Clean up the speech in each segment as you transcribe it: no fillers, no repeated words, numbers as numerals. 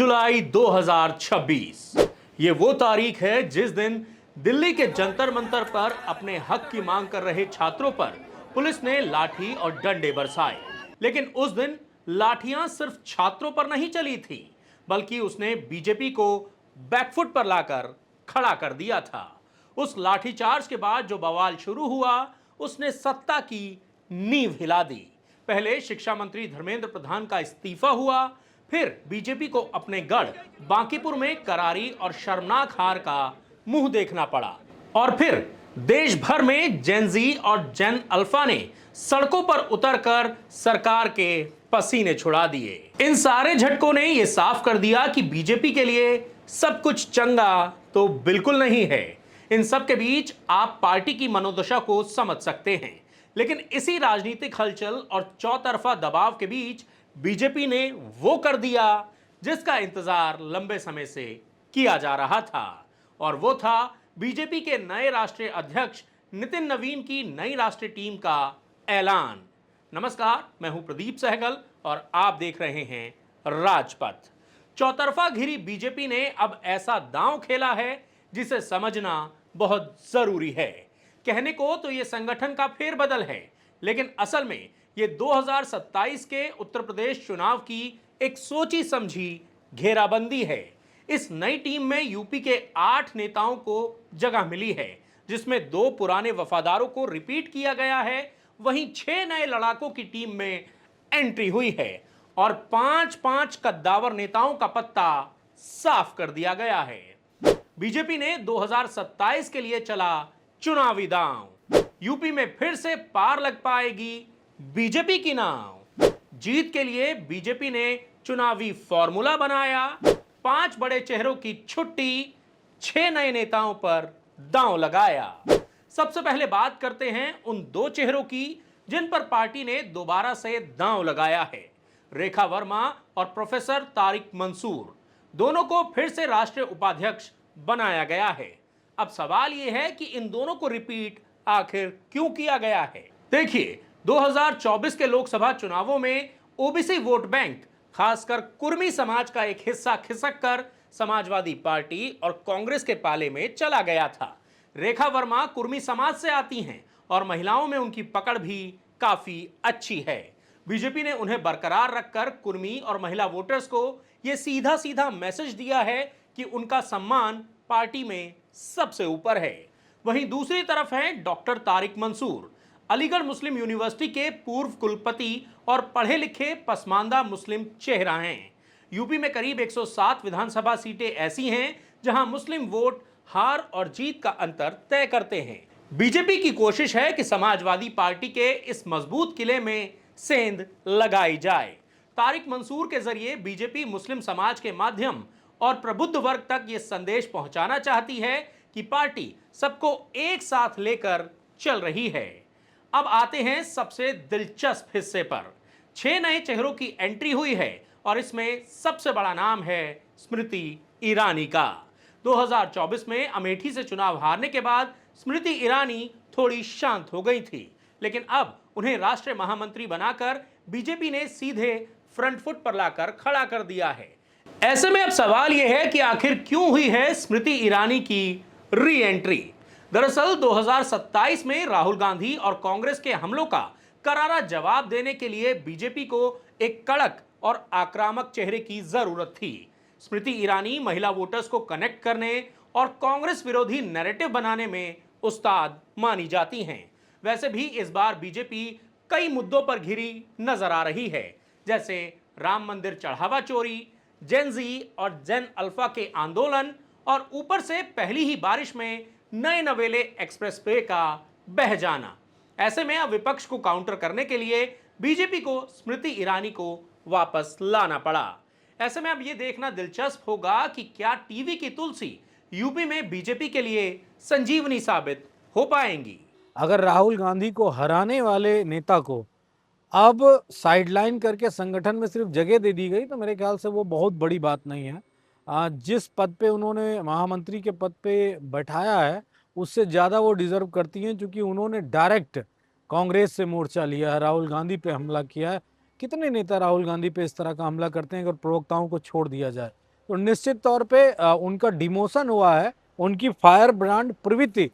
जुलाई 2026 ये वो तारीख है जिस दिन दिल्ली के जंतर मंतर पर अपने हक की मांग कर रहे छात्रों पर पुलिस ने लाठी और डंडे बरसाए। लेकिन उस दिन लाठियां सिर्फ छात्रों पर नहीं चली थी, बल्कि उसने बीजेपी को बैकफुट पर लाकर खड़ा कर दिया था। उस लाठीचार्ज के बाद जो बवाल शुरू हुआ, उसने सत्ता की नींव हिला दी। पहले शिक्षा मंत्री धर्मेंद्र प्रधान का इस्तीफा हुआ, फिर बीजेपी को अपने गढ़ बांकीपुर में करारी और शर्मनाक हार का मुंह देखना पड़ा, और फिर देश भर में जेन जी और जेन अल्फा ने सड़कों पर उतरकर सरकार के पसीने छुड़ा दिए। इन सारे झटकों ने यह साफ कर दिया कि बीजेपी के लिए सब कुछ चंगा तो बिल्कुल नहीं है। इन सब के बीच आप पार्टी की मनोदशा को समझ सकते हैं, लेकिन इसी राजनीतिक हलचल और चौतरफा दबाव के बीच बीजेपी ने वो कर दिया जिसका इंतजार लंबे समय से किया जा रहा था, और वो था बीजेपी के नए राष्ट्रीय अध्यक्ष नितिन नवीन की नई राष्ट्रीय टीम का ऐलान। नमस्कार, मैं हूं प्रदीप सहगल और आप देख रहे हैं राजपथ। चौतरफा घिरी बीजेपी ने अब ऐसा दांव खेला है जिसे समझना बहुत जरूरी है। कहने को तो यह संगठन का फेरबदल है, लेकिन असल में यह 2027 के उत्तर प्रदेश चुनाव की एक सोची समझी घेराबंदी है। इस नई टीम में यूपी के 8 नेताओं को जगह मिली है, जिसमें 2 पुराने वफादारों को रिपीट किया गया है। वहीं 6 नए लड़ाकों की टीम में एंट्री हुई है और 5-5 कद्दावर नेताओं का पत्ता साफ कर दिया गया है। बीजेपी ने 2027 के लिए चला चुनावी दांव। यूपी में फिर से पार लग पाएगी बीजेपी की नाव। जीत के लिए बीजेपी ने चुनावी फॉर्मूला बनाया। 5 बड़े चेहरों की छुट्टी, 6 नए नेताओं पर दांव लगाया। सबसे पहले बात करते हैं उन 2 चेहरों की जिन पर पार्टी ने दोबारा से दांव लगाया है। रेखा वर्मा और प्रोफेसर तारिक मंसूर, दोनों को फिर से राष्ट्रीय उपाध्यक्ष बनाया गया है। अब सवाल यह है कि इन दोनों को रिपीट आखिर क्यों किया गया है। देखिए, 2024 के लोकसभा चुनावों में ओबीसी वोट बैंक, खासकर कुर्मी समाज का एक हिस्सा खिसक कर समाजवादी पार्टी और कांग्रेस के पाले में चला गया था। रेखा वर्मा कुर्मी समाज से आती हैं और महिलाओं में उनकी पकड़ भी काफी अच्छी है। बीजेपी ने उन्हें बरकरार रखकर कुर्मी और महिला वोटर्स को यह सीधा सीधा मैसेज दिया है कि उनका सम्मान पार्टी में सबसे ऊपर है। वहीं दूसरी तरफ हैं डॉक्टर तारिक मंसूर, अलीगढ़ मुस्लिम यूनिवर्सिटी के पूर्व कुलपति और पढ़े लिखे पसमानदा मुस्लिम चेहरा हैं। यूपी में करीब 107 विधानसभा सीटें ऐसी हैं जहां मुस्लिम वोट हार और जीत का अंतर तय करते हैं। बीजेपी की कोशिश है कि समाजवादी पार्टी के इस मजबूत किले में सेंध लगाई जाए। तारिक मंसूर के जरिए बीजेपी मुस्लिम समाज के माध्यम और प्रबुद्ध वर्ग तक यह संदेश पहुंचाना चाहती है कि पार्टी सबको एक साथ लेकर चल रही है। अब आते हैं सबसे दिलचस्प हिस्से पर। 6 नए चेहरों की एंट्री हुई है और इसमें सबसे बड़ा नाम है स्मृति ईरानी का। 2024 में अमेठी से चुनाव हारने के बाद स्मृति ईरानी थोड़ी शांत हो गई थी, लेकिन अब उन्हें राष्ट्रीय महामंत्री बनाकर बीजेपी ने सीधे फ्रंट फुट पर लाकर खड़ा कर दिया है। ऐसे में अब सवाल यह है कि आखिर क्यों हुई है स्मृति ईरानी की री एंट्री। दरअसल 2027 में राहुल गांधी और कांग्रेस के हमलों का करारा जवाब देने के लिए बीजेपी को एक कड़क और आक्रामक चेहरे की जरूरत थी। स्मृति ईरानी महिला वोटर्स को कनेक्ट करने और कांग्रेस विरोधी नैरेटिव बनाने में उस्ताद मानी जाती हैं। वैसे भी इस बार बीजेपी कई मुद्दों पर घिरी नजर आ रही है, जैसे राम मंदिर चढ़ावा चोरी, जेन जी और जेन अल्फा के आंदोलन, और ऊपर से पहली ही बारिश में नए नवेले एक्सप्रेस वे का बह जाना। ऐसे में अब विपक्ष को काउंटर करने के लिए बीजेपी को स्मृति ईरानी को वापस लाना पड़ा। ऐसे में अब यह देखना दिलचस्प होगा कि क्या टीवी की तुलसी यूपी में बीजेपी के लिए संजीवनी साबित हो पाएंगी। अगर राहुल गांधी को हराने वाले नेता को अब साइडलाइन करके संगठन में सिर्फ जगह दे दी गई तो मेरे ख्याल से वो बहुत बड़ी बात नहीं है। जिस पद पे उन्होंने महामंत्री के पद पे बैठाया है उससे ज़्यादा वो डिजर्व करती हैं, क्योंकि उन्होंने डायरेक्ट कांग्रेस से मोर्चा लिया है, राहुल गांधी पे हमला किया है। कितने नेता राहुल गांधी पे इस तरह का हमला करते हैं अगर प्रवक्ताओं को छोड़ दिया जाए। तो निश्चित तौर पे उनका डिमोशन हुआ है उनकी फायर ब्रांड प्रवृत्ति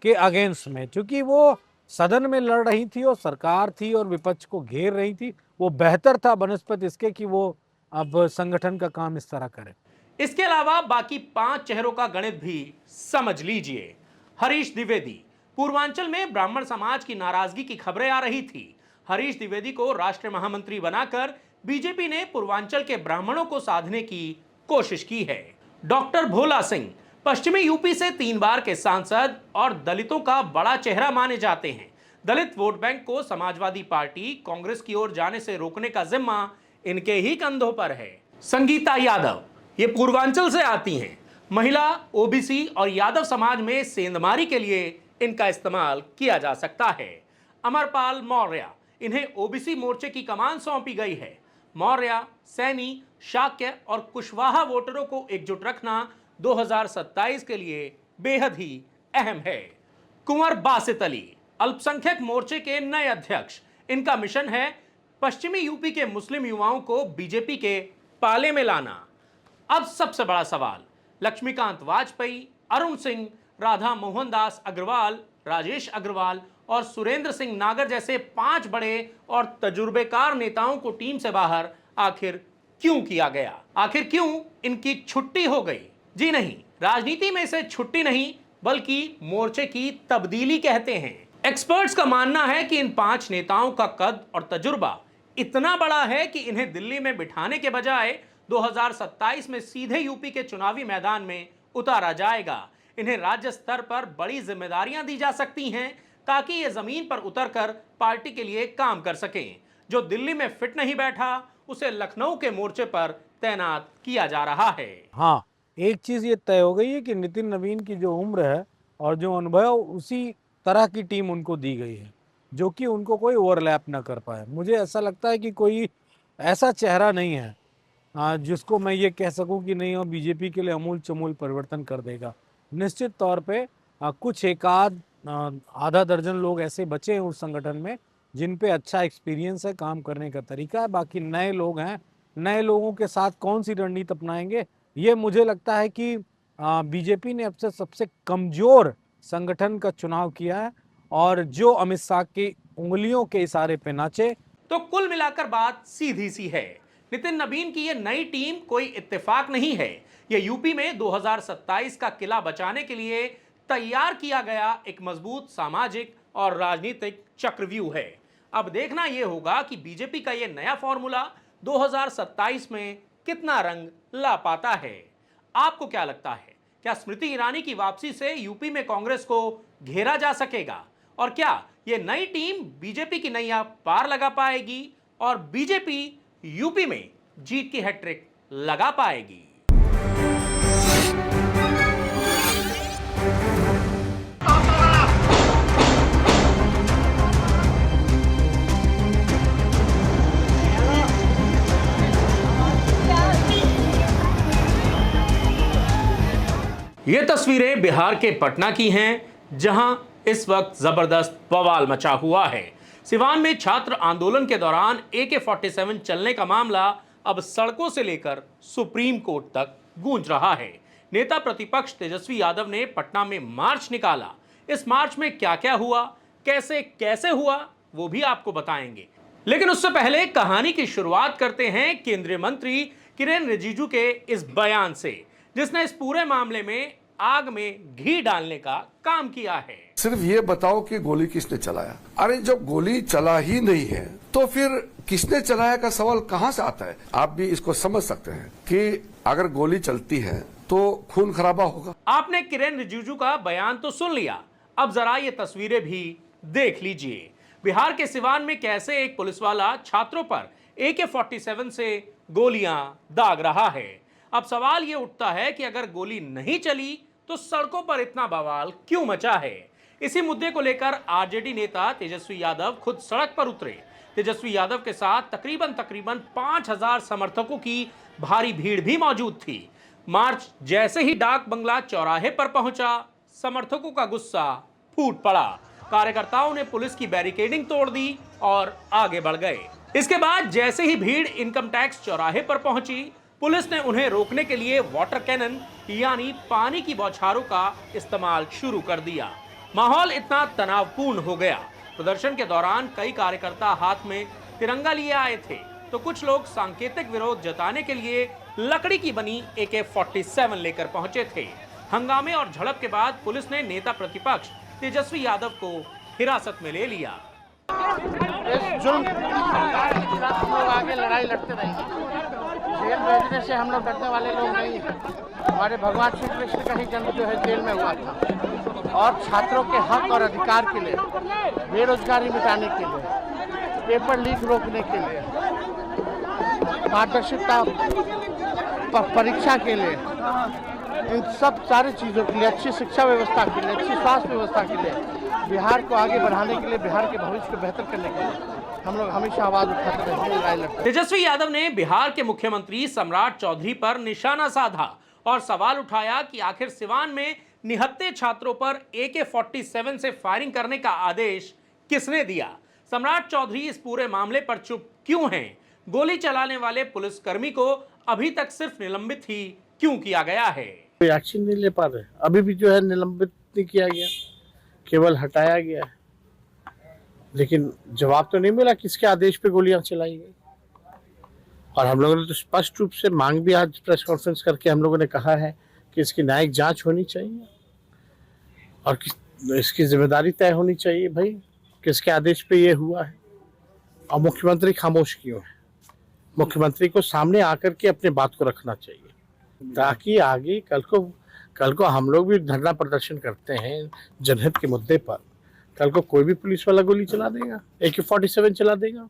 के अगेंस्ट में, क्योंकि वो सदन में लड़ रही थी और सरकार थी और विपक्ष को घेर रही थी। वो बेहतर था बनस्पत इसके कि वो अब संगठन का काम इस तरह करे। इसके अलावा बाकी 5 चेहरों का गणित भी समझ लीजिए। हरीश द्विवेदी, पूर्वांचल में ब्राह्मण समाज की नाराजगी की खबरें आ रही थी। हरीश द्विवेदी को राष्ट्रीय महामंत्री बनाकर बीजेपी ने पूर्वांचल के ब्राह्मणों को साधने की कोशिश की है। डॉक्टर भोला सिंह, पश्चिमी यूपी से 3 बार के सांसद और दलितों का बड़ा चेहरा माने जाते हैं। दलित वोट बैंक को समाजवादी पार्टी कांग्रेस की ओर जाने से रोकने का जिम्मा इनके ही कंधों पर है। संगीता यादव, ये पूर्वांचल से आती हैं। महिला, ओबीसी और यादव समाज में सेंधमारी के लिए इनका इस्तेमाल किया जा सकता है। अमरपाल मौर्य, इन्हें ओबीसी मोर्चे की कमान सौंपी गई है। मौर्य, सैनी, शाक्य और कुशवाहा वोटरों को एकजुट रखना 2027 के लिए बेहद ही अहम है। कुंवर बासित अली, अल्पसंख्यक मोर्चे के नए अध्यक्ष। इनका मिशन है पश्चिमी यूपी के मुस्लिम युवाओं को बीजेपी के पाले में लाना। अब सबसे बड़ा सवाल, लक्ष्मीकांत वाजपेयी, अरुण सिंह, राधा मोहन दास अग्रवाल, राजेश अग्रवाल और सुरेंद्र सिंह नागर जैसे 5 बड़े और तजुर्बेकार नेताओं को टीम से बाहर आखिर क्यों किया गया? आखिर क्यों इनकी छुट्टी हो गई? जी नहीं, राजनीति में इसे छुट्टी नहीं बल्कि मोर्चे की तब्दीली कहते हैं। एक्सपर्ट्स का मानना है कि इन 5 नेताओं का कद और तजुर्बा इतना बड़ा है कि इन्हें दिल्ली में बिठाने के बजाय 2027 में सीधे यूपी के चुनावी मैदान में उतारा जाएगा। इन्हें राज्य स्तर पर बड़ी जिम्मेदारियां दी जा सकती हैं ताकि ये जमीन पर उतरकर पार्टी के लिए काम कर सकें। जो दिल्ली में फिट नहीं बैठा उसे लखनऊ के मोर्चे पर तैनात किया जा रहा है। हाँ, एक चीज ये तय हो गई है कि नितिन नवीन की जो उम्र है और जो अनुभव, उसी तरह की टीम उनको दी गई है जो कि उनको कोई ओवरलैप ना कर पाए। मुझे ऐसा लगता है कि कोई ऐसा चेहरा नहीं है जिसको मैं ये कह सकूं कि नहीं, वो बीजेपी के लिए अमूल चमूल परिवर्तन कर देगा। निश्चित तौर पे कुछ एकाध आधा दर्जन लोग ऐसे बचे हैं उस संगठन में जिन पे अच्छा एक्सपीरियंस है, काम करने का तरीका है। बाकी नए लोग हैं, नए लोगों के साथ कौन सी रणनीति अपनाएंगे, ये मुझे लगता है कि बीजेपी ने अब से सबसे कमजोर संगठन का चुनाव किया है और जो अमित शाह की उंगलियों के इशारे पे नाचे। तो कुल मिलाकर बात सीधी सी है, नितिन नवीन की ये नई टीम कोई इत्तेफाक नहीं है। ये यूपी में 2027 का किला बचाने के लिए तैयार किया गया एक मजबूत सामाजिक और राजनीतिक चक्रव्यूह है। अब देखना यह होगा कि बीजेपी का ये नया फॉर्मूला 2027 में कितना रंग ला पाता है। आपको क्या लगता है, क्या स्मृति ईरानी की वापसी से यूपी में कांग्रेस को घेरा जा सकेगा? और क्या ये नई टीम बीजेपी की नैया पार लगा पाएगी और बीजेपी यूपी में जीत की हैट्रिक लगा पाएगी? ये तस्वीरें बिहार के पटना की हैं, जहां इस वक्त जबरदस्त बवाल मचा हुआ है। सिवान में छात्र आंदोलन के दौरान AK-47 चलने का मामला अब सड़कों से लेकर सुप्रीम कोर्ट तक गूंज रहा है। नेता प्रतिपक्ष तेजस्वी यादव ने पटना में मार्च निकाला। इस मार्च में क्या क्या हुआ, कैसे कैसे हुआ, वो भी आपको बताएंगे। लेकिन उससे पहले कहानी की शुरुआत करते हैं केंद्रीय मंत्री किरेन रिजिजू के इस बयान से, जिसने इस पूरे मामले में आग में घी डालने का काम किया है। सिर्फ ये बताओ कि गोली किसने चलाया। अरे जब गोली चला ही नहीं है तो फिर किसने चलाया का सवाल कहां से आता है? आप भी इसको समझ सकते हैं कि अगर गोली चलती है तो खून खराबा होगा। आपने किरेन रिजिजू का बयान तो सुन लिया, अब जरा ये तस्वीरें भी देख लीजिए। बिहार के सिवान में कैसे एक पुलिस वाला छात्रों पर AK-47 से गोलियां दाग रहा है। अब सवाल ये उठता है कि अगर गोली नहीं चली तो सड़कों पर इतना बवाल क्यों मचा है? इसी मुद्दे को लेकर आरजेडी नेता तेजस्वी यादव खुद सड़क पर उतरे। तेजस्वी यादव के साथ तकरीबन 5000 समर्थकों की भारी भीड़ भी मौजूद थी। मार्च जैसे ही डाक बंगला चौराहे पर पहुंचा, समर्थकों का गुस्सा फूट पड़ा। कार्यकर्ताओं ने पुलिस की बैरिकेडिंग तोड़ दी और आगे बढ़ गए। इसके बाद जैसे ही भीड़ इनकम टैक्स चौराहे पर पहुंची, पुलिस ने उन्हें रोकने के लिए वाटर कैनन यानी पानी की बौछारों का इस्तेमाल शुरू कर दिया। माहौल इतना तनावपूर्ण हो गया। प्रदर्शन के दौरान कई कार्यकर्ता हाथ में तिरंगा लिए आए थे, तो कुछ लोग सांकेतिक विरोध जताने के लिए लकड़ी की बनी AK-47 लेकर पहुंचे थे। हंगामे और झड़प के बाद पुलिस ने नेता प्रतिपक्ष तेजस्वी यादव को हिरासत में ले लिया। इस जुल्म के खिलाफ हम लोग आगे लड़ाई लड़ते रहेंगे। जेल भेजने से हम लोग डरने वाले लोग नहीं हैं। हमारे भगवान श्री कृष्ण का ही जन्म जो है जेल में हुआ था, और छात्रों के हक और अधिकार के लिए, बेरोजगारी मिटाने के लिए, पेपर लीक रोकने के लिए, पारदर्शिता परीक्षा के लिए, इन सब सारी चीज़ों के लिए, अच्छी शिक्षा व्यवस्था के लिए, अच्छी स्वास्थ्य व्यवस्था के लिए, बिहार को आगे बढ़ाने के लिए, बिहार के भविष्य को बेहतर करने के लिए हम लोग हमेशा आवाज उठाते रहेंगे, लड़ाई लड़ते रहेंगे। तेजस्वी यादव ने बिहार के मुख्यमंत्री सम्राट चौधरी पर निशाना साधा और सवाल उठाया कि आखिर सिवान में निहत्थे छात्रों पर AK-47 से फायरिंग करने का आदेश किसने दिया। सम्राट चौधरी इस पूरे मामले पर चुप क्यों हैं? गोली चलाने वाले पुलिसकर्मी को अभी तक सिर्फ निलंबित ही क्यों किया गया है? कोई एक्शन नहीं ले पा रहे। अभी भी जो है निलंबित नहीं किया गया, केवल हटाया गया है, लेकिन जवाब तो नहीं मिला किसके आदेश पे गोलियां चलाई गई। और हम लोगों ने तो स्पष्ट रूप से मांग भी आज प्रेस कॉन्फ्रेंस करके हम लोगों ने कहा है कि इसकी न्यायिक जांच होनी चाहिए और इसकी जिम्मेदारी तय होनी चाहिए। भाई किसके आदेश पे ये हुआ है और मुख्यमंत्री खामोश क्यों है? मुख्यमंत्री को सामने आकर के अपने बात को रखना चाहिए, ताकि आगे कल को हम लोग भी धरना प्रदर्शन करते हैं जनहित के मुद्दे पर, कल को कोई भी पुलिस वाला गोली चला देगा, AK-47 चला देगा,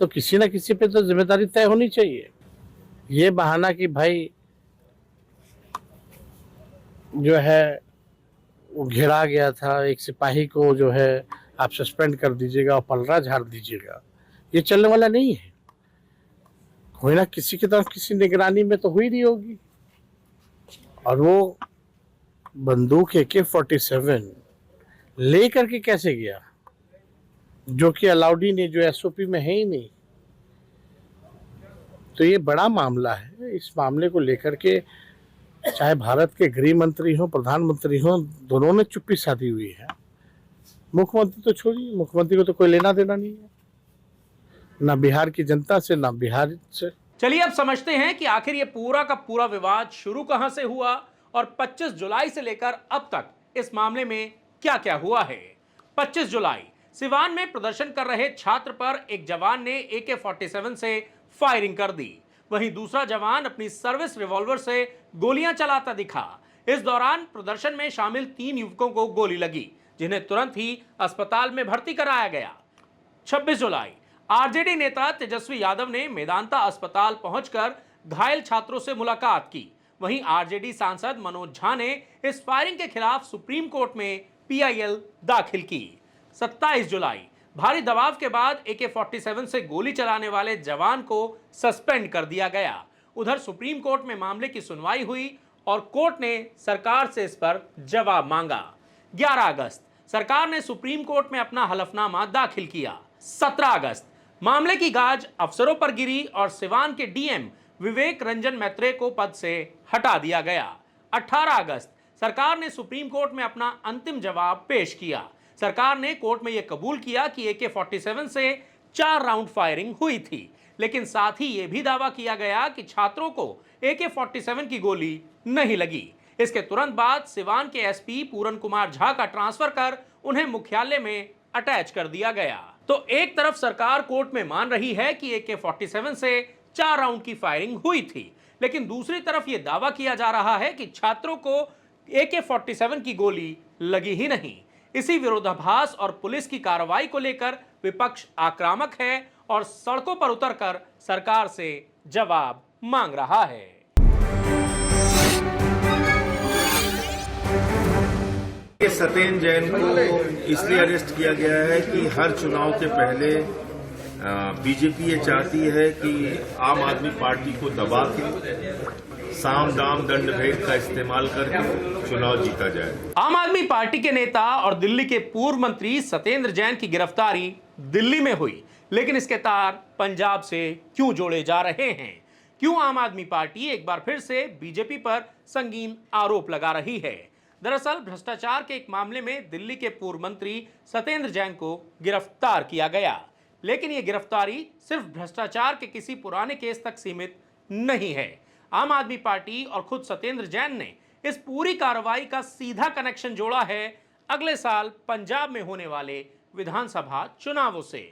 तो किसी ना किसी पे तो जिम्मेदारी तय होनी चाहिए। ये बहाना कि भाई जो है वो घेरा गया था, एक सिपाही को जो है आप सस्पेंड कर दीजिएगा और पलड़ा झाड़ दीजिएगा, ये चलने वाला नहीं है। कोई ना किसी की तरफ किसी निगरानी में तो हुई नहीं होगी। और वो बंदूक AK-47 ले करके कैसे गया, जो कि अलाउड ही नहीं, जो SOP में है ही नहीं। तो ये बड़ा मामला है। इस मामले को लेकर के चाहे भारत के गृह मंत्री हो, प्रधानमंत्री हो, दोनों ने चुप्पी साधी हुई है। मुख्यमंत्री तो छोड़िए, मुख्यमंत्री को तो कोई लेना देना नहीं है, ना बिहार की जनता से, ना बिहार से। चलिए अब समझते हैं कि आखिर ये पूरा का पूरा विवाद शुरू कहां से हुआ और 25 जुलाई से लेकर अब तक इस मामले में क्या क्या हुआ है। 25 जुलाई सिवान में प्रदर्शन कर रहे छात्र पर एक जवान ने AK-47 से फायरिंग कर दी। वहीं दूसरा जवान अपनी सर्विस रिवॉल्वर से गोलियां चलाता दिखा। इस दौरान प्रदर्शन में शामिल 3 युवकों को गोली लगी, जिन्हें तुरंत ही अस्पताल में भर्ती कराया गया। 26 जुलाई आरजेडी नेता तेजस्वी यादव ने मेदांता अस्पताल पहुंचकर घायल छात्रों से मुलाकात की। वहीं आरजेडी सांसद मनोज झा ने इस फायरिंग के खिलाफ सुप्रीम कोर्ट में PIL दाखिल की। 27 जुलाई भारी दबाव के बाद AK-47 से गोली चलाने वाले जवान को सस्पेंड कर दिया गया। उधर सुप्रीम कोर्ट में मामले की सुनवाई हुई और कोर्ट ने सरकार से इस पर जवाब मांगा। 11 अगस्त सरकार ने सुप्रीम कोर्ट में अपना हलफनामा दाखिल किया। 17 अगस्त मामले की गाज अफसरों पर गिरी और सिवान के DM विवेक रंजन मैत्रेय को पद से हटा दिया गया। 18 अगस्त सरकार ने सुप्रीम कोर्ट में अपना अंतिम जवाब पेश किया। सरकार ने कोर्ट में यह कबूल किया कि AK-47 से 4 राउंड फायरिंग हुई थी, लेकिन साथ ही यह भी दावा किया गया कि छात्रों को AK-47 की गोली नहीं लगी। इसके तुरंत बाद सिवान के SP पूरन कुमार झा का ट्रांसफर कर उन्हें मुख्यालय में अटैच कर दिया गया। तो एक तरफ सरकार कोर्ट में मान रही है कि AK-47 से 4 राउंड की फायरिंग हुई थी, लेकिन दूसरी तरफ यह दावा किया जा रहा है कि छात्रों को AK-47 की गोली लगी ही नहीं। इसी विरोधाभास और पुलिस की कार्रवाई को लेकर विपक्ष आक्रामक है और सड़कों पर उतरकर सरकार से जवाब मांग रहा है। सत्येंद्र जैन को इसलिए अरेस्ट किया गया है कि हर चुनाव के पहले बीजेपी ये चाहती है कि आम आदमी पार्टी को दबा के साम दाम दंड भेद का इस्तेमाल करके चुनाव जीता जाए। आम आदमी पार्टी के नेता और दिल्ली के पूर्व मंत्री सत्येंद्र जैन की गिरफ्तारी दिल्ली में हुई, लेकिन इसके तार पंजाब से क्यों जोड़े जा रहे हैं? क्यों आम आदमी पार्टी एक बार फिर से बीजेपी पर संगीन आरोप लगा रही है? दरअसल भ्रष्टाचार के एक मामले में दिल्ली के पूर्व मंत्री सत्येंद्र जैन को गिरफ्तार किया गया, लेकिन यह गिरफ्तारी सिर्फ भ्रष्टाचार के किसी पुराने केस तक सीमित नहीं है। आम आदमी पार्टी और खुद सत्येंद्र जैन ने इस पूरी कार्रवाई का सीधा कनेक्शन जोड़ा है अगले साल पंजाब में होने वाले विधानसभा चुनावों से।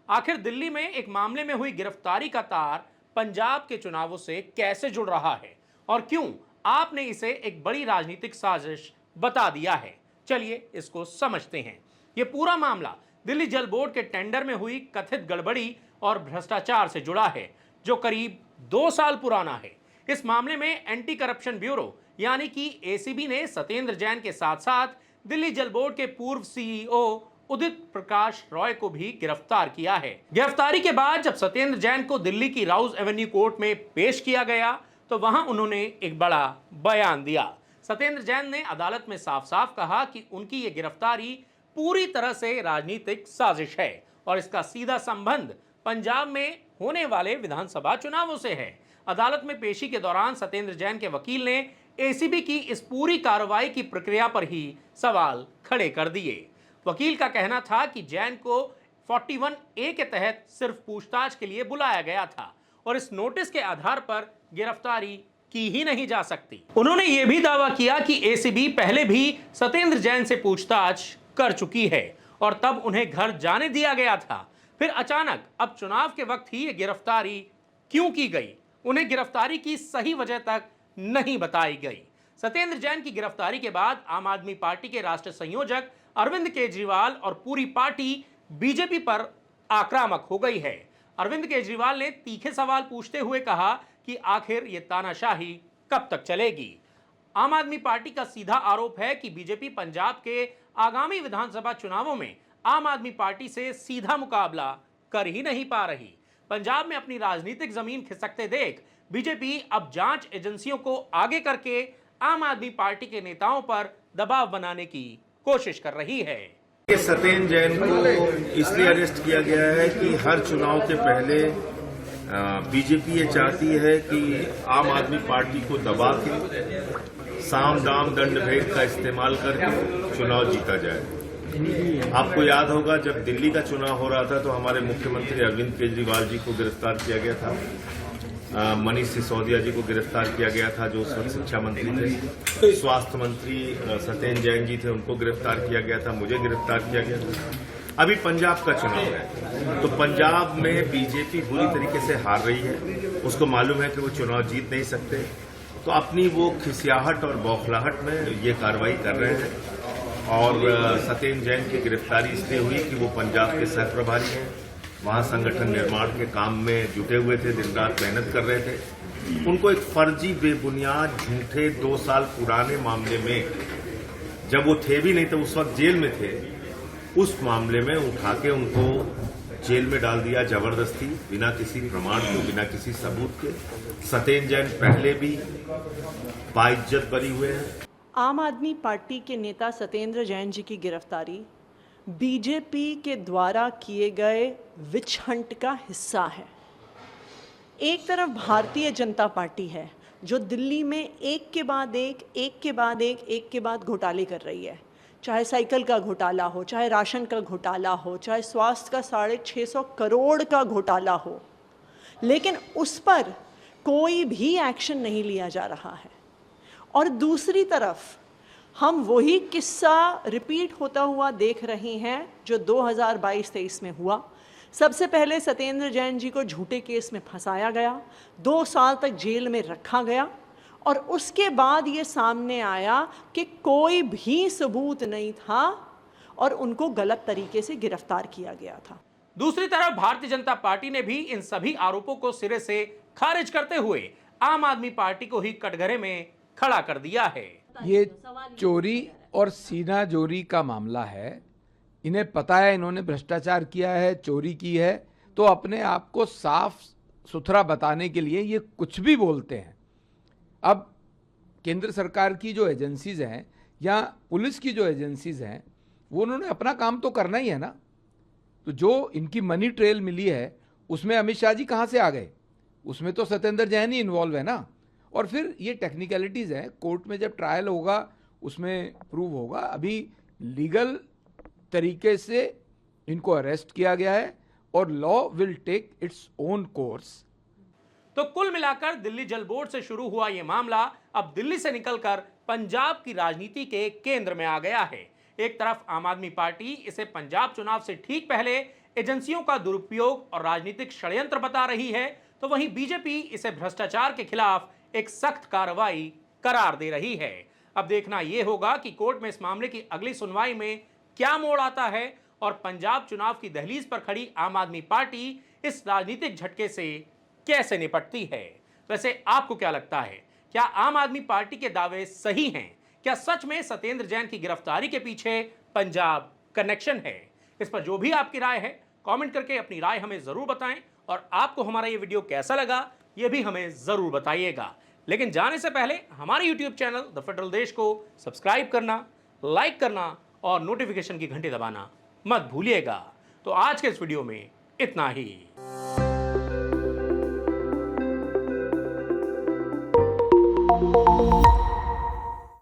आखिर दिल्ली में एक मामले में हुई गिरफ्तारी का तार पंजाब के चुनावों से कैसे जुड़ रहा है और क्यों आपने इसे एक बड़ी राजनीतिक साजिश बता दिया है? चलिए इसको समझते हैं। यह पूरा मामला दिल्ली जल बोर्ड के टेंडर में हुई कथित गड़बड़ी और भ्रष्टाचार से जुड़ा है, जो करीब 2 साल पुराना है। इस मामले में एंटी करप्शन ब्यूरो यानी कि एसीबी ने सत्येंद्र जैन के साथ साथ दिल्ली जल बोर्ड के पूर्व सीईओ उदित प्रकाश रॉय को भी गिरफ्तार किया है। गिरफ्तारी के बाद जब सत्येंद्र जैन को दिल्ली की राउज एवेन्यू कोर्ट में पेश किया गया तो वहां उन्होंने एक बड़ा बयान दिया। सत्येंद्र जैन ने अदालत में साफ साफ कहा कि उनकी ये गिरफ्तारी पूरी तरह से राजनीतिक साजिश है और इसका सीधा संबंध पंजाब में होने वाले विधानसभा चुनावों से है। अदालत में पेशी के दौरान सत्येंद्र जैन के वकील ने एसीबी की इस पूरी कार्रवाई की प्रक्रिया पर ही सवाल खड़े कर दिए। वकील का कहना था कि जैन को 41A के तहत सिर्फ पूछताछ के लिए बुलाया गया था और इस नोटिस के आधार पर गिरफ्तारी की ही नहीं जा सकती। उन्होंने यह भी दावा किया कि एसीबी पहले भी सत्येंद्र जैन से पूछताछ कर चुकी है और तब उन्हें घर जाने दिया गया था। फिर अचानक अब चुनाव के वक्त ही ये गिरफ्तारी क्यों की गई? उन्हें गिरफ्तारी की सही वजह तक नहीं बताई गई। सत्येंद्र जैन की गिरफ्तारी के बाद आम आदमी पार्टी के राष्ट्रीय संयोजक अरविंद केजरीवाल और पूरी पार्टी बीजेपी पर आक्रामक हो गई है। अरविंद केजरीवाल ने तीखे सवाल पूछते हुए कहा कि आखिर ये तानाशाही कब तक चलेगी। आम आदमी पार्टी का सीधा आरोप है कि बीजेपी पंजाब के आगामी विधानसभा चुनावों में आम आदमी पार्टी से सीधा मुकाबला कर ही नहीं पा रही। पंजाब में अपनी राजनीतिक जमीन खिसकते देख बीजेपी अब जांच एजेंसियों को आगे करके आम आदमी पार्टी के नेताओं पर दबाव बनाने की कोशिश कर रही है। सत्येंद्र जैन को इसलिए अरेस्ट किया गया है कि हर चुनाव के पहले बीजेपी ये चाहती है कि आम आदमी पार्टी को दबा के साम दाम दंड भेद का इस्तेमाल करके चुनाव जीता जाए। आपको याद होगा जब दिल्ली का चुनाव हो रहा था तो हमारे मुख्यमंत्री अरविंद केजरीवाल जी को गिरफ्तार किया गया था, मनीष सिसोदिया जी को गिरफ्तार किया गया था जो उस वक्त शिक्षा मंत्री थे, स्वास्थ्य मंत्री सत्येंद्र जैन जी थे उनको गिरफ्तार किया गया था, मुझे गिरफ्तार किया गया था। अभी पंजाब का चुनाव है तो पंजाब में बीजेपी बुरी तरीके से हार रही है, उसको मालूम है कि वो चुनाव जीत नहीं सकते, तो अपनी वो खिसियाहट और बौखलाहट में ये कार्रवाई कर रहे हैं। और सत्येंद्र जैन की गिरफ्तारी इसलिए हुई कि वो पंजाब के सह प्रभारी हैं, वहां संगठन निर्माण के काम में जुटे हुए थे, दिन रात मेहनत कर रहे थे। उनको एक फर्जी बेबुनियाद झूठे 2 साल पुराने मामले में, जब वो थे भी नहीं तो उस वक्त जेल में थे, उस मामले में उठा के उनको जेल में डाल दिया जबरदस्ती, बिना किसी प्रमाण के, बिना किसी सबूत के। सत्येंद्र जैन पहले भी बाइज्जत बरी हुए हैं। आम आदमी पार्टी के नेता सत्येंद्र जैन जी की गिरफ्तारी बीजेपी के द्वारा किए गए विच हंट का हिस्सा है। एक तरफ भारतीय जनता पार्टी है जो दिल्ली में एक के बाद एक घोटाले कर रही है, चाहे साइकिल का घोटाला हो, चाहे राशन का घोटाला हो, चाहे स्वास्थ्य का 650 करोड़ का घोटाला हो, लेकिन उस पर कोई भी एक्शन नहीं लिया जा रहा है। और दूसरी तरफ हम वही किस्सा रिपीट होता हुआ देख रहे हैं जो 2022-23 में हुआ। सबसे पहले सत्येंद्र जैन जी को झूठे केस में फंसाया गया, 2 साल तक जेल में रखा गया और उसके बाद ये सामने आया कि कोई भी सबूत नहीं था और उनको गलत तरीके से गिरफ्तार किया गया था। दूसरी तरफ भारतीय जनता पार्टी ने भी इन सभी आरोपों को सिरे से खारिज करते हुए आम आदमी पार्टी को ही कटघरे में खड़ा कर दिया है। ये चोरी और सीना जोरी का मामला है। इन्हें पता है इन्होंने भ्रष्टाचार किया है, चोरी की है, तो अपने आप को साफ सुथरा बताने के लिए ये कुछ भी बोलते हैं। अब केंद्र सरकार की जो एजेंसीज हैं या पुलिस की जो एजेंसीज हैं वो उन्होंने अपना काम तो करना ही है ना। तो जो इनकी मनी ट्रेल मिली है उसमें अमित शाह जी कहाँ से आ गए? उसमें तो सत्येंद्र जैन ही इन्वॉल्व है ना। और फिर ये टेक्निकलिटीज़ हैं, कोर्ट में जब ट्रायल होगा उसमें प्रूव होगा। अभी लीगल तरीके से इनको अरेस्ट किया गया है और law will take its own course. तो कुल मिलाकर दिल्ली जल बोर्ड से शुरू हुआ यह मामला अब दिल्ली से निकलकर पंजाब की राजनीति के केंद्र में आ गया है। एक तरफ आम आदमी पार्टी इसे पंजाब चुनाव से ठीक पहले एजेंसियों का दुरुपयोग और राजनीतिक षड्यंत्र बता रही है, तो वहीं बीजेपी इसे भ्रष्टाचार के खिलाफ एक सख्त कार्रवाई करार दे रही है। अब देखना यह होगा कि कोर्ट में इस मामले की अगली सुनवाई में क्या मोड़ आता है और पंजाब चुनाव की दहलीज पर खड़ी आम आदमी पार्टी इस राजनीतिक झटके से कैसे निपटती है। वैसे आपको क्या लगता है, क्या आम आदमी पार्टी के दावे सही हैं? क्या सच में सत्येंद्र जैन की गिरफ्तारी के पीछे पंजाब कनेक्शन है? इस पर जो भी आपकी राय है कमेंट करके अपनी राय हमें जरूर बताएं और आपको हमारा ये वीडियो कैसा लगा ये भी हमें जरूर बताइएगा। लेकिन जाने से पहले हमारे YouTube चैनल द फेडरल देश को सब्सक्राइब करना, लाइक करना और नोटिफिकेशन की घंटी दबाना मत भूलिएगा। तो आज के इस वीडियो में इतना ही।